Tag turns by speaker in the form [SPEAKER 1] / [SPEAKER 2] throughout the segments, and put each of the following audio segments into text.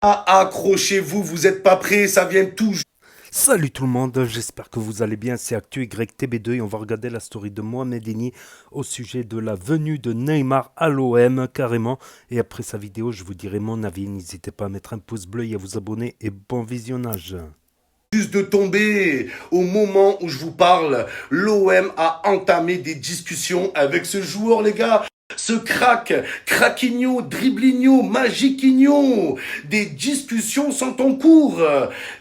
[SPEAKER 1] Ah, accrochez-vous, vous êtes pas prêts, ça vient tout.
[SPEAKER 2] Salut tout le monde, j'espère que vous allez bien, c'est ActuYTB2 et on va regarder la story de Mohamed Eni au sujet de la venue de Neymar à l'OM carrément. Et après sa vidéo, je vous dirai mon avis, n'hésitez pas à mettre un pouce bleu et à vous abonner et bon visionnage.
[SPEAKER 1] Juste de tomber au moment où je vous parle, l'OM a entamé des discussions avec ce joueur, les gars. Ce crack, craquinho, driblinho, magiquinho, des discussions sont en cours.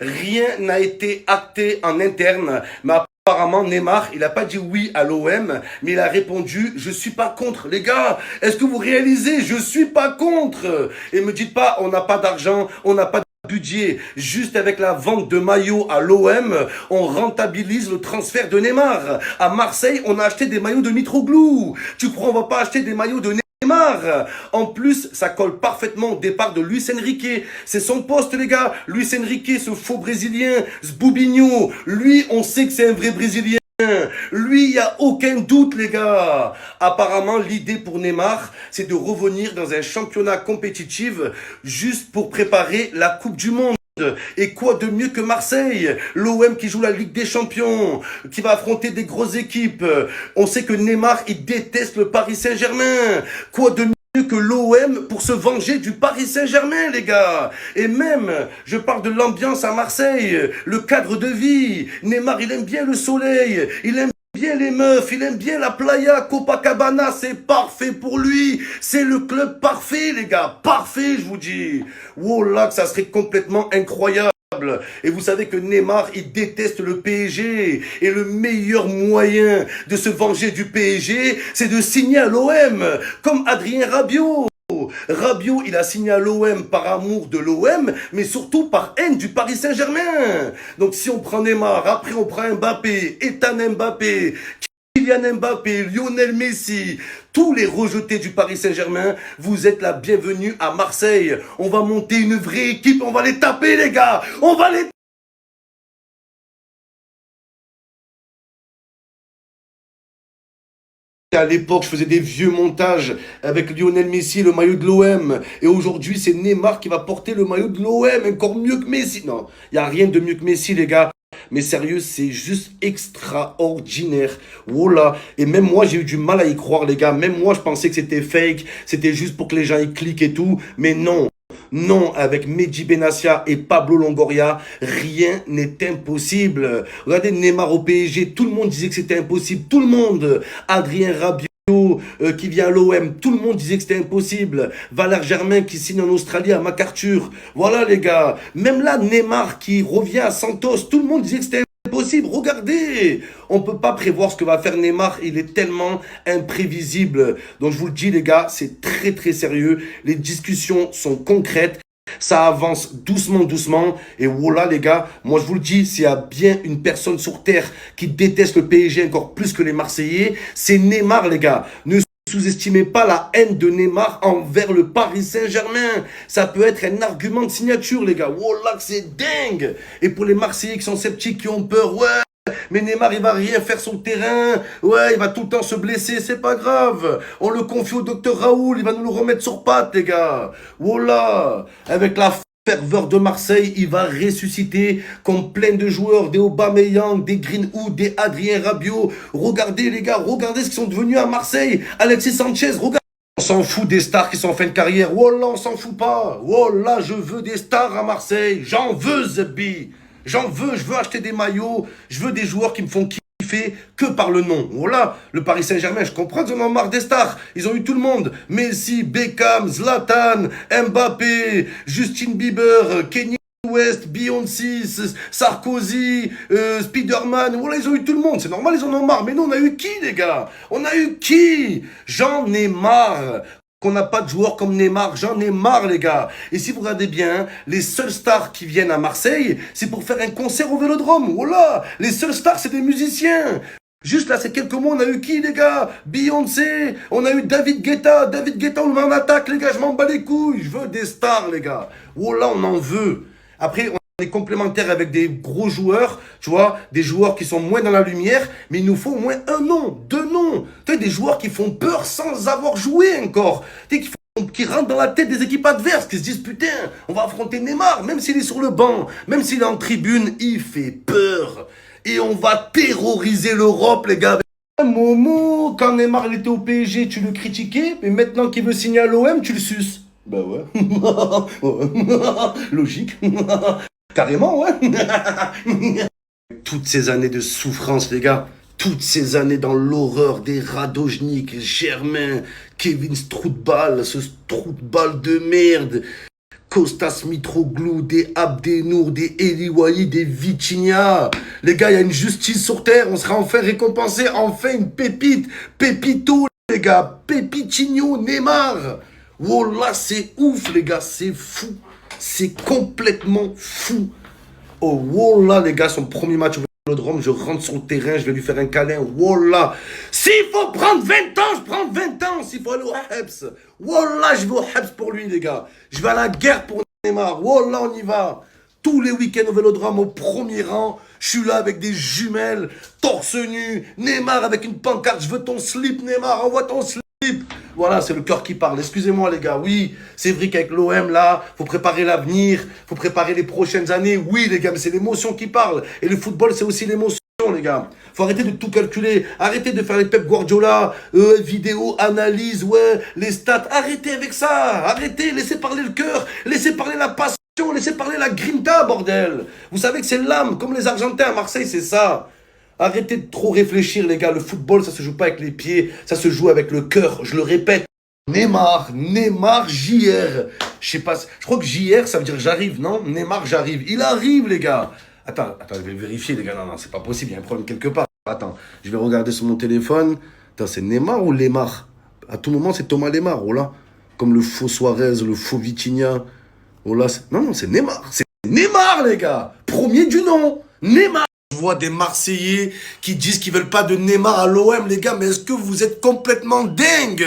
[SPEAKER 1] Rien n'a été acté en interne, mais apparemment Neymar, il a pas dit oui à l'OM, mais il a répondu je suis pas contre. Les gars, est-ce que vous réalisez, je suis pas contre. Et me dites pas on n'a pas d'argent, on n'a pas budget. Juste avec la vente de maillots à l'OM, on rentabilise le transfert de Neymar. À Marseille, on a acheté des maillots de Mitroglou. Tu crois on va pas acheter des maillots de Neymar? En plus, ça colle parfaitement au départ de Luis Enrique. C'est son poste, les gars. Luis Enrique, ce faux Brésilien, ce Boubinho. Lui, on sait que c'est un vrai Brésilien. Lui, il n'y a aucun doute, les gars. Apparemment, l'idée pour Neymar, c'est de revenir dans un championnat compétitif juste pour préparer la Coupe du Monde. Et quoi de mieux que Marseille, l'OM qui joue la Ligue des Champions, qui va affronter des grosses équipes. On sait que Neymar, il déteste le Paris Saint-Germain. Quoi de mieux que l'OM pour se venger du Paris Saint-Germain, les gars. Et même, je parle de l'ambiance à Marseille, le cadre de vie. Neymar, il aime bien le soleil, il aime bien les meufs, il aime bien la playa, Copacabana, c'est parfait pour lui. C'est le club parfait, les gars, parfait, je vous dis. Oh là, que ça serait complètement incroyable. Et vous savez que Neymar, il déteste le PSG. Et le meilleur moyen de se venger du PSG, c'est de signer à l'OM, comme Adrien Rabiot. Rabiot, il a signé à l'OM par amour de l'OM, mais surtout par haine du Paris Saint-Germain. Donc si on prend Neymar, après on prend Mbappé, Ethan Mbappé, Kylian Mbappé, Lionel Messi, tous les rejetés du Paris Saint-Germain, vous êtes la bienvenue à Marseille. On va monter une vraie équipe, on va les taper les gars, on va les à l'époque, je faisais des vieux montages avec Lionel Messi, le maillot de l'OM. Et aujourd'hui, c'est Neymar qui va porter le maillot de l'OM, encore mieux que Messi. Non, il n'y a rien de mieux que Messi, les gars. Mais sérieux, c'est juste extraordinaire. Voilà. Et même moi, j'ai eu du mal à y croire, les gars. Même moi, je pensais que c'était fake. C'était juste pour que les gens y cliquent et tout. Mais non. Non, avec Mehdi Benassia et Pablo Longoria, rien n'est impossible. Regardez Neymar au PSG, tout le monde disait que c'était impossible. Tout le monde. Adrien Rabiot qui vient à l'OM, tout le monde disait que c'était impossible. Valère Germain qui signe en Australie à MacArthur. Voilà les gars. Même là, Neymar qui revient à Santos, tout le monde disait que c'était impossible. Regardez, on peut pas prévoir ce que va faire Neymar. Il est tellement imprévisible. Donc je vous le dis les gars, c'est très très sérieux. Les discussions sont concrètes. Ça avance doucement, doucement. Et voilà, les gars, moi je vous le dis, s'il y a bien une personne sur Terre qui déteste le PSG encore plus que les Marseillais, c'est Neymar, les gars. Ne sous-estimez pas la haine de Neymar envers le Paris Saint-Germain. Ça peut être un argument de signature, les gars. Voilà, que c'est dingue. Et pour les Marseillais qui sont sceptiques, qui ont peur, ouais. Mais Neymar, il va rien faire sur le terrain. Ouais, il va tout le temps se blesser, c'est pas grave. On le confie au docteur Raoul, il va nous le remettre sur pattes, les gars. Voilà. Avec la ferveur de Marseille, il va ressusciter comme plein de joueurs, des Aubameyang, des Greenwood, des Adrien Rabiot. Regardez, les gars, regardez ce qu'ils sont devenus à Marseille. Alexis Sanchez, regardez. On s'en fout des stars qui sont en fin de carrière. Wallah, on s'en fout pas. Wallah, je veux des stars à Marseille. J'en veux, Zebi. J'en veux, je veux acheter des maillots, je veux des joueurs qui me font kiffer que par le nom. Voilà, le Paris Saint-Germain, je comprends qu'ils en ont marre des stars. Ils ont eu tout le monde. Messi, Beckham, Zlatan, Mbappé, Justin Bieber, Kanye West, Beyoncé, Sarkozy, Spiderman. Voilà, ils ont eu tout le monde. C'est normal, ils en ont marre. Mais nous, on a eu qui, les gars? On a eu qui? J'en ai marre qu'on n'a pas de joueurs comme Neymar. J'en ai marre, les gars. Et si vous regardez bien, les seules stars qui viennent à Marseille, c'est pour faire un concert au Vélodrome. Voilà. Les seules stars, c'est des musiciens. Juste là, c'est quelques mois, on a eu qui, les gars? Beyoncé, on a eu David Guetta. David Guetta, on le met en attaque, les gars, je m'en bats les couilles. Je veux des stars, les gars. Voilà, on en veut. Après, on est complémentaire avec des gros joueurs, tu vois, des joueurs qui sont moins dans la lumière, mais il nous faut au moins un nom, deux noms. Tu sais, des joueurs qui font peur sans avoir joué encore. Tu sais, qui qui rentre dans la tête des équipes adverses, qui se disent putain, on va affronter Neymar, même s'il est sur le banc, même s'il est en tribune, il fait peur. Et on va terroriser l'Europe, les gars. Momo, quand Neymar il était au PSG, tu le critiquais, mais maintenant qu'il veut signer à l'OM, tu le suces. Bah ouais. Logique. Carrément, ouais. Toutes ces années de souffrance, les gars. Toutes ces années dans l'horreur des Radojnik, Germain, Kevin Strootball, ce Strootball de merde, Kostas Mitroglou, des Abdenour, des Eliwayi, des Vitinha. Les gars, il y a une justice sur terre, on sera enfin récompensé, enfin une pépite. Pépito, les gars, Pépitinho, Neymar. Wallah, c'est ouf, les gars, c'est fou. C'est complètement fou. Oh, Wallah, les gars, son premier match au Vélodrome, je rentre sur le terrain, je vais lui faire un câlin. Wallah. S'il faut prendre 20 ans, je prends 20 ans. S'il faut aller au Habs. Wallah, je vais au Habs pour lui, les gars. Je vais à la guerre pour Neymar. Wallah, on y va. Tous les week-ends au Vélodrome, au premier rang. Je suis là avec des jumelles, torse nu. Neymar avec une pancarte. Je veux ton slip, Neymar. Envoie ton slip. Voilà, c'est le cœur qui parle. Excusez-moi, les gars. Oui, c'est vrai qu'avec l'OM, là, faut préparer l'avenir, faut préparer les prochaines années. Oui, les gars, mais c'est l'émotion qui parle. Et le football, c'est aussi l'émotion, les gars. Faut arrêter de tout calculer. Arrêtez de faire les Pep Guardiola, vidéo, analyse, ouais, les stats. Arrêtez avec ça. Arrêtez, laissez parler le cœur, laissez parler la passion, laissez parler la grinta, bordel. Vous savez que c'est l'âme, comme les Argentins à Marseille, c'est ça. Arrêtez de trop réfléchir, les gars. Le football, ça se joue pas avec les pieds, ça se joue avec le cœur. Je le répète. Neymar, JR. Je sais pas, je crois que JR, ça veut dire j'arrive, non? Neymar, j'arrive. Il arrive, les gars. Attends, je vais vérifier, les gars. Non, c'est pas possible, il y a un problème quelque part. Attends, je vais regarder sur mon téléphone. Attends, c'est Neymar ou Lemar? À tout moment, c'est Thomas Lemar, oh là. Comme le faux Suarez, le faux Vitinha. Oh là, non, c'est Neymar. C'est Neymar, les gars. Premier du nom. Neymar. Je vois des Marseillais qui disent qu'ils veulent pas de Neymar à l'OM, les gars, mais est-ce que vous êtes complètement dingue?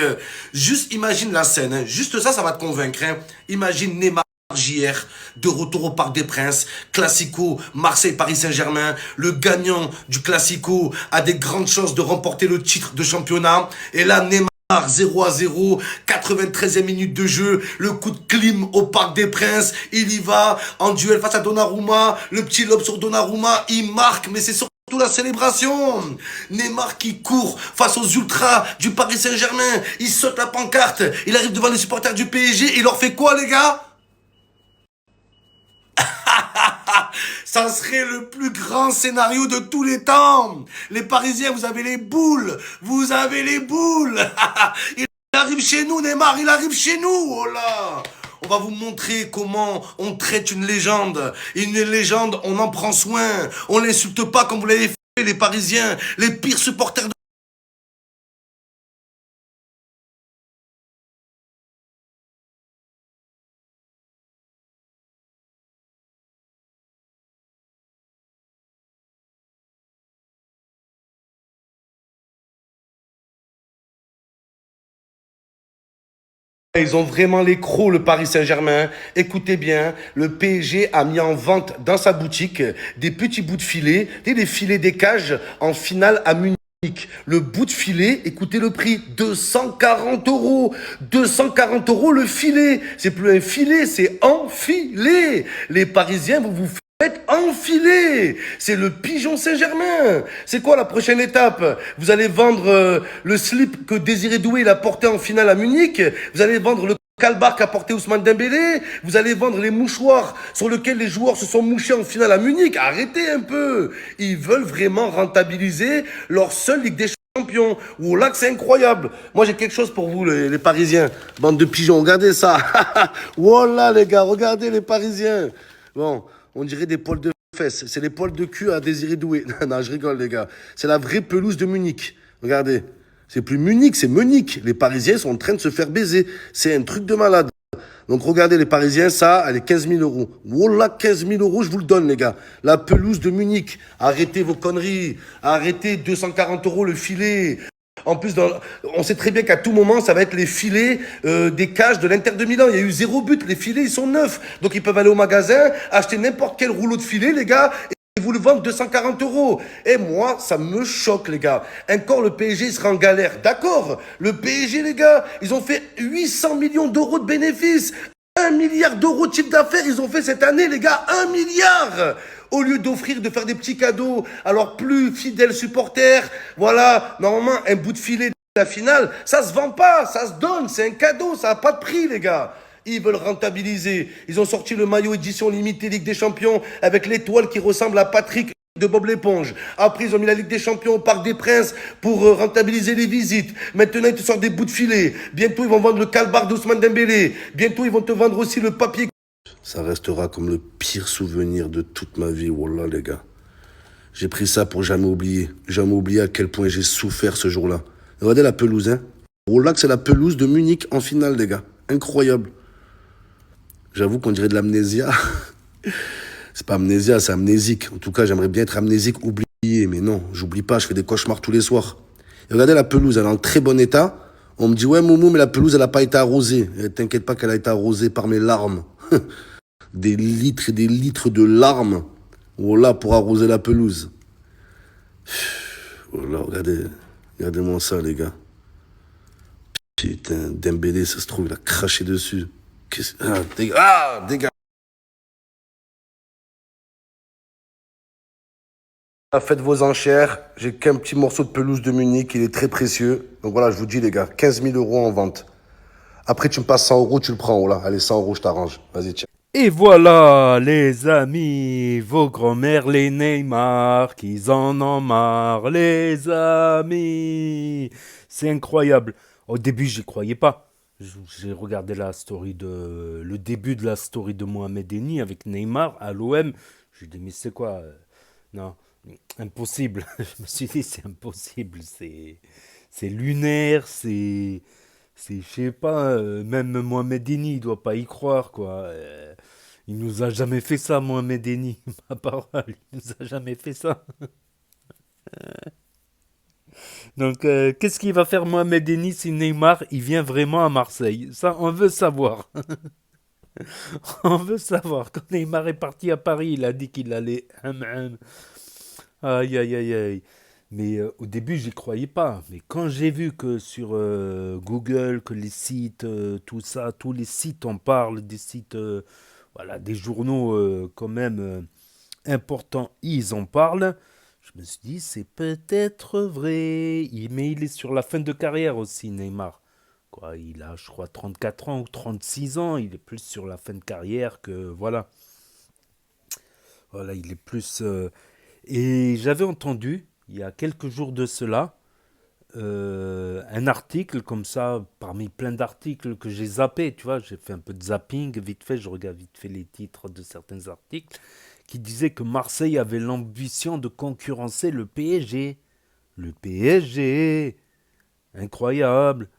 [SPEAKER 1] Juste imagine la scène, hein. Juste ça va te convaincre, hein. Imagine Neymar JR, de retour au Parc des Princes, Classico, Marseille-Paris Saint-Germain, le gagnant du Classico a des grandes chances de remporter le titre de championnat, et là Neymar 0-0, 93e minute de jeu, le coup de clim au Parc des Princes, il y va en duel face à Donnarumma, le petit lob sur Donnarumma, il marque, mais c'est surtout la célébration. Neymar qui court face aux ultras du Paris Saint-Germain, il saute la pancarte, il arrive devant les supporters du PSG, il leur fait quoi, les gars? Ça serait le plus grand scénario de tous les temps. Les Parisiens, vous avez les boules. Vous avez les boules. Il arrive chez nous, Neymar. Il arrive chez nous. Oh là. On va vous montrer comment on traite une légende. Une légende, on en prend soin. On l'insulte pas comme vous l'avez fait, les Parisiens. Les pires supporters de... Ils ont vraiment les crocs, le Paris Saint-Germain. Écoutez bien, le PSG a mis en vente dans sa boutique des petits bouts de filet, des filets des cages en finale à Munich. Le bout de filet, écoutez le prix, 240 euros. 240 euros le filet. C'est plus un filet, c'est enfilé. Les Parisiens, vous vous faites enfiler. C'est le pigeon Saint-Germain. C'est quoi la prochaine étape? Vous allez vendre le slip que Désiré Doué il a porté en finale à Munich. Vous allez vendre le calbar qu'a porté Ousmane Dembélé. Vous allez vendre les mouchoirs sur lesquels les joueurs se sont mouchés en finale à Munich. Arrêtez un peu. Ils veulent vraiment rentabiliser leur seule Ligue des Champions. Oh là que c'est incroyable. Moi j'ai quelque chose pour vous les Parisiens. Bande de pigeons, regardez ça. Voilà les gars, regardez les Parisiens. Bon, on dirait des poils de fesses. C'est les poils de cul à Désiré Doué. Non, je rigole les gars. C'est la vraie pelouse de Munich. Regardez. C'est plus Munich, c'est Munich. Les Parisiens sont en train de se faire baiser. C'est un truc de malade. Donc regardez les Parisiens, ça, elle est 15 000 euros. Wallah, 15 000 euros, je vous le donne les gars. La pelouse de Munich. Arrêtez vos conneries. Arrêtez 240 euros le filet. En plus, on sait très bien qu'à tout moment, ça va être les filets des cages de l'Inter de Milan. Il y a eu 0 but. Les filets, ils sont neufs. Donc, ils peuvent aller au magasin, acheter n'importe quel rouleau de filet, les gars. Ils vous le vendent 240 euros. Et moi, ça me choque, les gars. Encore le PSG sera en galère. D'accord. Le PSG, les gars, ils ont fait 800 millions d'euros de bénéfices. 1 milliard d'euros de chiffre d'affaires, ils ont fait cette année, les gars. 1 milliard. Au lieu d'offrir, de faire des petits cadeaux à leurs plus fidèles supporters. Voilà, normalement, un bout de filet de la finale, ça se vend pas, ça se donne, c'est un cadeau, ça n'a pas de prix, les gars. Ils veulent rentabiliser. Ils ont sorti le maillot édition limitée Ligue des Champions avec l'étoile qui ressemble à Patrick de Bob l'éponge. Après, ils ont mis la Ligue des Champions au Parc des Princes pour rentabiliser les visites. Maintenant, ils te sortent des bouts de filet. Bientôt, ils vont vendre le calbar d'Ousmane Dembélé. Bientôt, ils vont te vendre aussi le papier. Ça restera comme le pire souvenir de toute ma vie, wallah, les gars. J'ai pris ça pour jamais oublier. Jamais oublier à quel point j'ai souffert ce jour-là. Regardez la pelouse, hein. Wallah, que c'est la pelouse de Munich en finale, les gars. Incroyable. J'avoue qu'on dirait de l'amnésia. C'est pas amnésia, c'est amnésique. En tout cas, j'aimerais bien être amnésique, oublié. Mais non, j'oublie pas, je fais des cauchemars tous les soirs. Et regardez la pelouse, elle est en très bon état. On me dit, ouais, Moumou, mais la pelouse, elle a pas été arrosée. T'inquiète pas qu'elle a été arrosée par mes larmes. Des litres et des litres de larmes. Voilà, pour arroser la pelouse. Voilà, regardez-moi ça, les gars. Putain, Dembélé, ça se trouve, il a craché dessus. Dégage. Faites vos enchères. J'ai qu'un petit morceau de pelouse de Munich. Il est très précieux. Donc voilà, je vous dis, les gars, 15 000 euros en vente. Après, tu me passes 100 euros, tu le prends. Voilà. Allez, 100 euros, je t'arrange. Vas-y, tiens.
[SPEAKER 2] Et voilà, les amis, vos grands-mères, les Neymar, qu'ils en ont marre, les amis. C'est incroyable. Au début, j'y croyais pas. J'ai regardé le début de la story de Mohamed Eni avec Neymar à l'OM. Je me dit, mais c'est quoi non, impossible. Je me suis dit, c'est impossible. C'est lunaire, je sais pas, même Mohamed Eni, il doit pas y croire, quoi. Il nous a jamais fait ça, Mohamed Eni. Ma parole, il nous a jamais fait ça. Donc, qu'est-ce qu'il va faire Mohamed Eni si Neymar, il vient vraiment à Marseille? Ça, on veut savoir. On veut savoir. Quand Neymar est parti à Paris, il a dit qu'il allait. Aïe, aïe, aïe, aïe. Mais au début, j'y croyais pas. Mais quand j'ai vu que sur Google, que les sites, tout ça, tous les sites en parlent, des sites, voilà, des journaux quand même importants, ils en parlent, je me suis dit, c'est peut-être vrai. Mais il est sur la fin de carrière aussi, Neymar. Quoi, il a, je crois, 34 ans ou 36 ans. Il est plus sur la fin de carrière que, voilà. Voilà, il est plus... Et j'avais entendu, il y a quelques jours de cela, un article comme ça, parmi plein d'articles que j'ai zappé, tu vois, j'ai fait un peu de zapping, vite fait, je regarde vite fait les titres de certains articles, qui disaient que Marseille avait l'ambition de concurrencer le PSG. Le PSG, incroyable.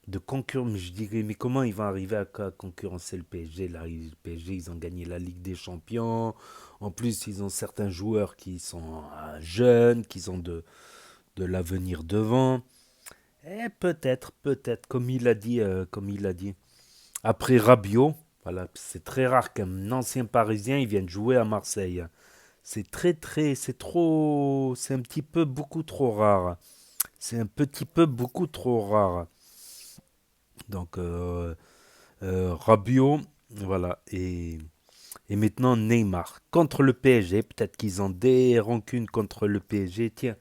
[SPEAKER 2] De concurrence, je dirais, mais comment ils vont arriver à concurrencer le PSG là? Le PSG, ils ont gagné la Ligue des Champions. En plus, ils ont certains joueurs qui sont jeunes, qui ont de l'avenir devant. Et peut-être, comme il a dit. Après Rabiot, voilà, c'est très rare qu'un ancien Parisien il vienne jouer à Marseille. C'est c'est un petit peu beaucoup trop rare. C'est un petit peu beaucoup trop rare. Donc Rabiot, voilà, et maintenant Neymar contre le PSG. Peut-être qu'ils ont des rancunes contre le PSG. Tiens,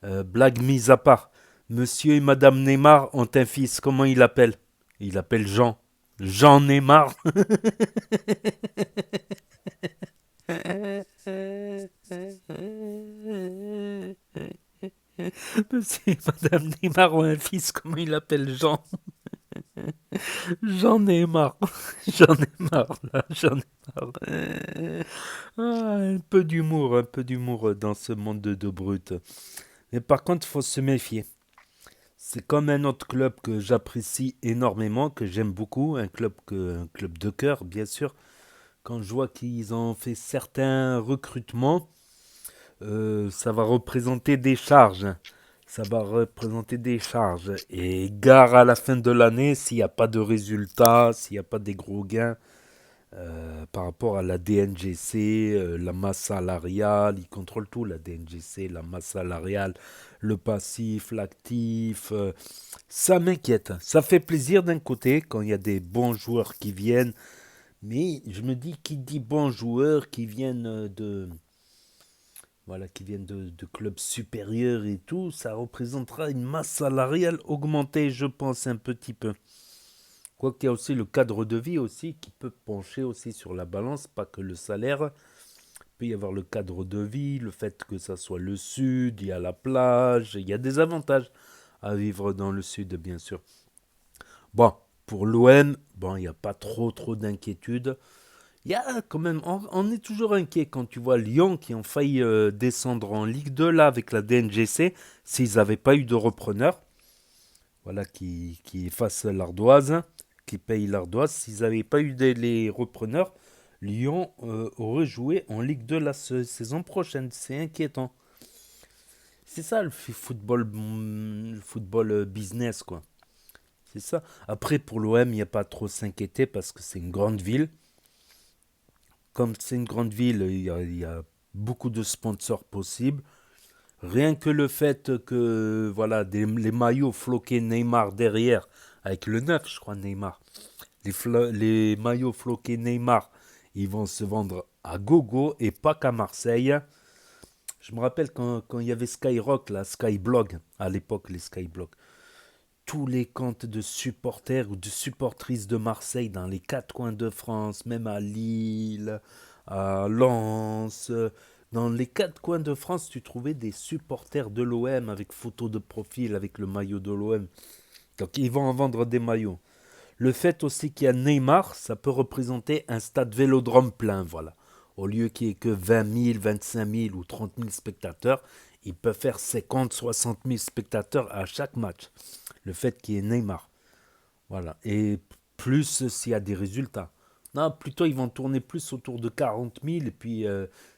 [SPEAKER 2] blague mise à part. Monsieur et Madame Neymar ont un fils. Comment il appelle? Il appelle Jean. Jean Neymar. Monsieur et Madame Neymar ont un fils. Comment il appelle Jean? J'en ai marre. J'en ai marre, là. J'en ai marre. Un peu d'humour dans ce monde de brut. Mais par contre, il faut se méfier. C'est comme un autre club que j'apprécie énormément, que j'aime beaucoup, un club de cœur, bien sûr. Quand je vois qu'ils ont fait certains recrutements, ça va représenter des charges. Ça va représenter des charges. Et gare à la fin de l'année, s'il n'y a pas de résultats, s'il n'y a pas des gros gains, par rapport à la DNGC, la masse salariale, ils contrôlent tout, la DNGC, la masse salariale, le passif, l'actif. Ça m'inquiète. Ça fait plaisir d'un côté quand il y a des bons joueurs qui viennent, mais je me dis qui dit bons joueurs qui viennent de clubs supérieurs et tout, ça représentera une masse salariale augmentée, je pense, un petit peu. Quoiqu'il y a aussi le cadre de vie aussi qui peut pencher aussi sur la balance, pas que le salaire. Il peut y avoir le cadre de vie, le fait que ça soit le sud, il y a la plage, il y a des avantages à vivre dans le sud, bien sûr. Bon, pour l'OM, bon, il n'y a pas trop d'inquiétude. Il y a quand même, on est toujours inquiet quand tu vois Lyon qui ont failli descendre en Ligue 2 là avec la DNGC s'ils n'avaient pas eu de repreneur, voilà, qui efface l'ardoise, qui paye l'ardoise. S'ils n'avaient pas eu les repreneurs, Lyon aurait joué en Ligue 2 la saison prochaine. C'est inquiétant. C'est ça le football business, quoi. C'est ça. Après, pour l'OM, il n'y a pas trop à s'inquiéter parce que c'est une grande ville. Comme c'est une grande ville, il y a beaucoup de sponsors possibles. Rien que le fait que voilà les maillots floqués Neymar derrière, avec le 9, je crois, Neymar. Les maillots floqués Neymar, ils vont se vendre à gogo et pas qu'à Marseille. Je me rappelle quand il y avait Skyrock, la Skyblog, à l'époque, les Skyblog. Tous les comptes de supporters ou de supportrices de Marseille dans les quatre coins de France, même à Lille, à Lens, dans les quatre coins de France, tu trouvais des supporters de l'OM avec photo de profil, avec le maillot de l'OM. Donc ils vont en vendre des maillots. Le fait aussi qu'il y a Neymar, ça peut représenter un stade Vélodrome plein, voilà. Au lieu qu'il n'y ait que 20 000, 25 000 ou 30 000 spectateurs, il peut faire 50, 60 000 spectateurs à chaque match. Le fait qu'il y ait Neymar. Voilà. Et plus s'il y a des résultats. Non, plutôt ils vont tourner plus autour de 40 000 et puis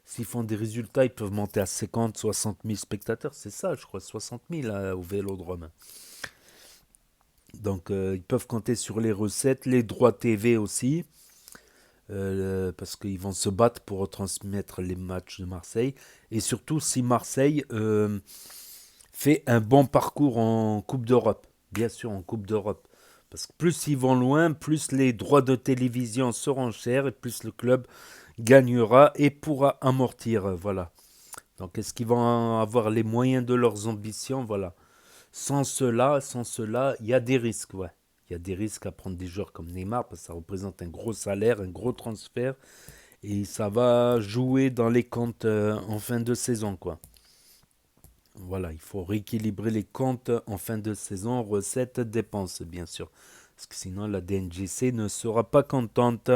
[SPEAKER 2] s'ils font des résultats, ils peuvent monter à 50, 60 000 spectateurs. C'est ça, je crois, 60 000 au Vélodrome. Donc ils peuvent compter sur les recettes, les droits TV aussi, parce qu'ils vont se battre pour retransmettre les matchs de Marseille. Et surtout si Marseille fait un bon parcours en Coupe d'Europe. Bien sûr, en Coupe d'Europe. Parce que plus ils vont loin, plus les droits de télévision seront chers et plus le club gagnera et pourra amortir. Voilà. Donc est-ce qu'ils vont avoir les moyens de leurs ambitions? Voilà. Sans cela, il y a des risques, ouais. Il y a des risques à prendre des joueurs comme Neymar parce que ça représente un gros salaire, un gros transfert et ça va jouer dans les comptes en fin de saison, quoi. Voilà, il faut rééquilibrer les comptes en fin de saison, recettes, dépenses, bien sûr. Parce que sinon, la DNGC ne sera pas contente.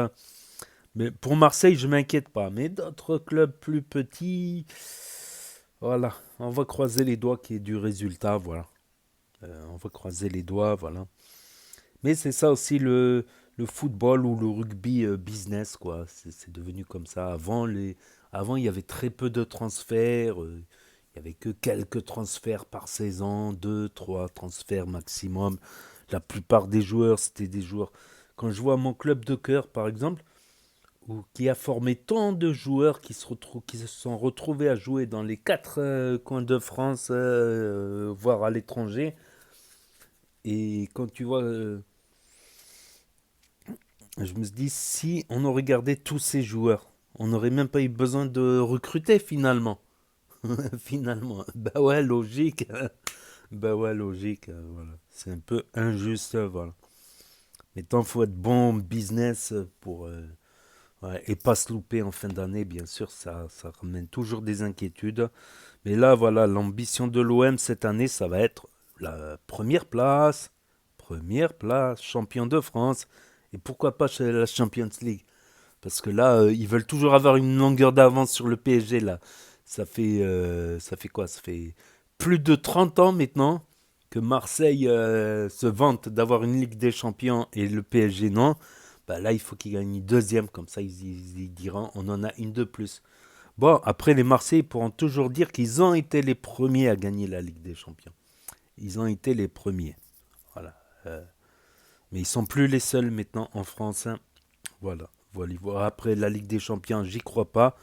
[SPEAKER 2] Mais pour Marseille, je ne m'inquiète pas. Mais d'autres clubs plus petits, voilà, on va croiser les doigts qu'il y ait du résultat, voilà. On va croiser les doigts, voilà. Mais c'est ça aussi le football ou le rugby business, quoi. C'est devenu comme ça. Avant, il y avait très peu de transferts. Il n'y avait que quelques transferts par saison, deux, trois transferts maximum. La plupart des joueurs, c'était des joueurs. Quand je vois mon club de cœur, par exemple, qui a formé tant de joueurs qui se sont retrouvés à jouer dans les quatre coins de France, voire à l'étranger. Et quand tu vois, je me dis, si on aurait gardé tous ces joueurs, on n'aurait même pas eu besoin de recruter finalement. Finalement, bah ouais, logique. Bah ouais, logique. Voilà. C'est un peu injuste, voilà. Mais tant faut être bon business pour ouais, et pas se louper en fin d'année, bien sûr, ça ramène toujours des inquiétudes. Mais là, voilà, l'ambition de l'OM cette année, ça va être la première place, champion de France, et pourquoi pas chez la Champions League. Parce que là, ils veulent toujours avoir une longueur d'avance sur le PSG, là. Ça fait quoi? Ça fait plus de 30 ans maintenant que Marseille se vante d'avoir une Ligue des Champions et le PSG non. Bah là, il faut qu'ils gagnent une deuxième, comme ça ils diront on en a une de plus. Bon, après les Marseillais pourront toujours dire qu'ils ont été les premiers à gagner la Ligue des Champions. Ils ont été les premiers. Voilà. Mais ils sont plus les seuls maintenant en France, hein. Voilà. Voilà, voilà. Après la Ligue des Champions, j'y crois pas.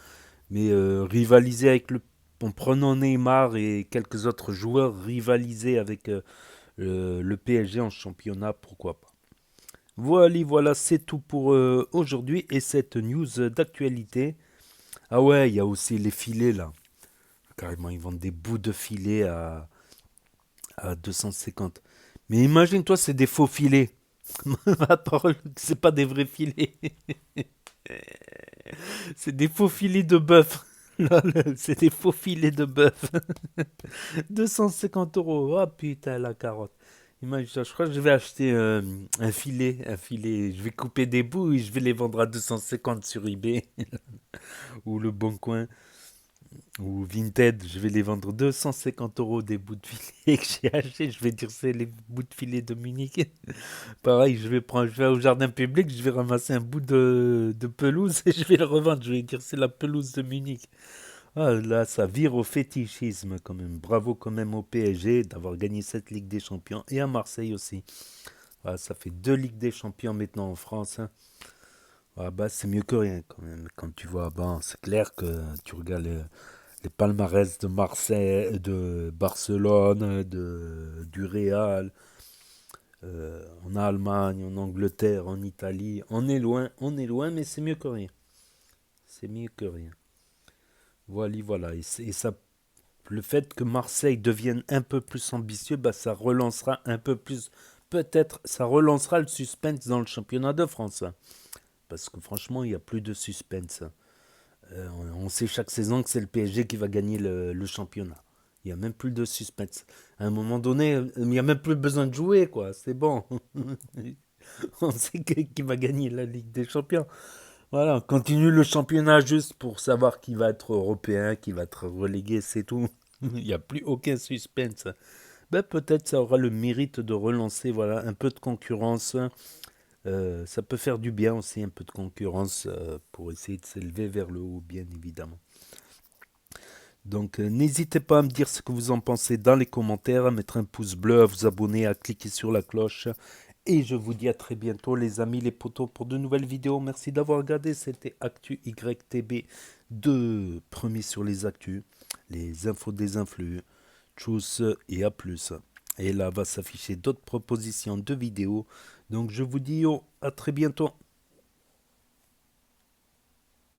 [SPEAKER 2] Mais rivaliser avec en prenant Neymar et quelques autres joueurs, rivaliser avec le PSG en championnat, pourquoi pas. Voilà, voilà, c'est tout pour aujourd'hui et cette news d'actualité. Ah ouais, il y a aussi les filets là. Carrément, ils vendent des bouts de filets à 250. Mais imagine-toi, c'est des faux filets. Ma parole, c'est pas des vrais filets. C'est des faux filets de bœuf. Lol, c'est des faux filets de bœuf. 250 euros. Oh putain, la carotte. Imagine ça, je crois que je vais acheter un filet. Un filet. Je vais couper des bouts et je vais les vendre à 250 sur eBay. Ou le Bon Coin. Ou Vinted. Je vais les vendre 250 € des bouts de filet que j'ai achetés. Je vais dire c'est les bouts de filet de Munich. Pareil, je vais au jardin public, je vais ramasser un bout de pelouse et je vais le revendre. Je vais dire c'est la pelouse de Munich. Ah là, ça vire au fétichisme quand même. Bravo quand même au PSG d'avoir gagné cette Ligue des Champions et à Marseille aussi. Ah, ça fait 2 Ligues des Champions maintenant en France, hein. Ah bah c'est mieux que rien quand même. Quand tu vois, bon, c'est clair que tu regardes les palmarès de Marseille, de Barcelone, du Real, en Allemagne, en Angleterre, en Italie. On est loin, mais c'est mieux que rien. C'est mieux que rien. Voilà, voilà. Et ça, le fait que Marseille devienne un peu plus ambitieux, bah, ça relancera un peu plus. Peut-être, ça relancera le suspense dans le championnat de France, hein. Parce que franchement, il n'y a plus de suspense. On sait chaque saison que c'est le PSG qui va gagner le championnat. Il n'y a même plus de suspense. À un moment donné, il n'y a même plus besoin de jouer, quoi. C'est bon. On sait qui va gagner la Ligue des Champions. Voilà, on continue le championnat juste pour savoir qui va être européen, qui va être relégué, c'est tout. Il n'y a plus aucun suspense. Ben, peut-être ça aura le mérite de relancer voilà, un peu de concurrence. Ça peut faire du bien aussi, un peu de concurrence pour essayer de s'élever vers le haut, bien évidemment. Donc n'hésitez pas à me dire ce que vous en pensez dans les commentaires, à mettre un pouce bleu, à vous abonner, à cliquer sur la cloche. Et je vous dis à très bientôt les amis, les potos, pour de nouvelles vidéos. Merci d'avoir regardé, c'était Actu YTB 2, premier sur les actus, les infos des influx. Tchuss et à plus. Et là va s'afficher d'autres propositions de vidéos. Donc je vous dis à très bientôt.